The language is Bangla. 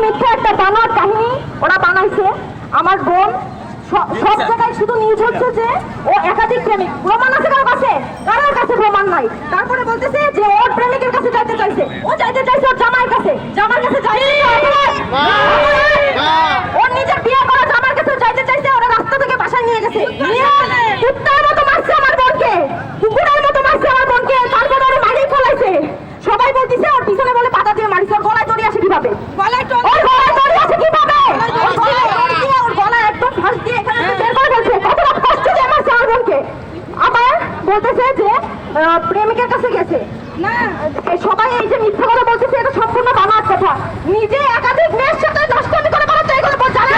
মিথ্যা একটা বানোয়ার কাহিনী ওরা বানাইছে। আমার বোন সব জায়গায় শুধু নিউজ হচ্ছে যে ও একাধিক প্রেমিক। প্রমাণ আছে কারোর কাছে? কারোর কাছে প্রমাণ নাই। তারপরে বলতেছে যে ওর প্রেমিকের কাছে যাইতে চাইছে, ও যাইতে চাইছে ওর জামাইয়ের কাছে, জামার কাছে যাইতে ওর নিজের বিয়ে করা জামার কাছে যাইতে চাইছে। ওরা রাস্তা থেকে বাসায় নিয়ে গেছে, কুত্তার মতো মারছে আমার বোনকে, কুকুরের মতো মারছে আমার বোনকে। তারপরে ওরা মারিয়ে ফেলাইছে। সবাই বলতেছে ওর পিছনে বলে পাতা দিয়ে মারিছে। ওর গলায় দড়ি আসে কিভাবে? ওর গলায় দড়ি আসে কিভাবে? ওর গলায় একদম ফাঁস দিয়ে এখানে বের করে ফেলছে। কতটা কষ্ট দিয়ে মারছে আমার বোনকে। আবার বলতেছে যে প্রেমিকের কাছে গেছে। না, সবাই এই যে মিথ্যা কথা বলতেছে এটা সম্পূর্ণ বানোয়াট কথা। নিজে একাধিক মেয়ের সাথে দুষ্টামি করে বলতে এগুলো জানে।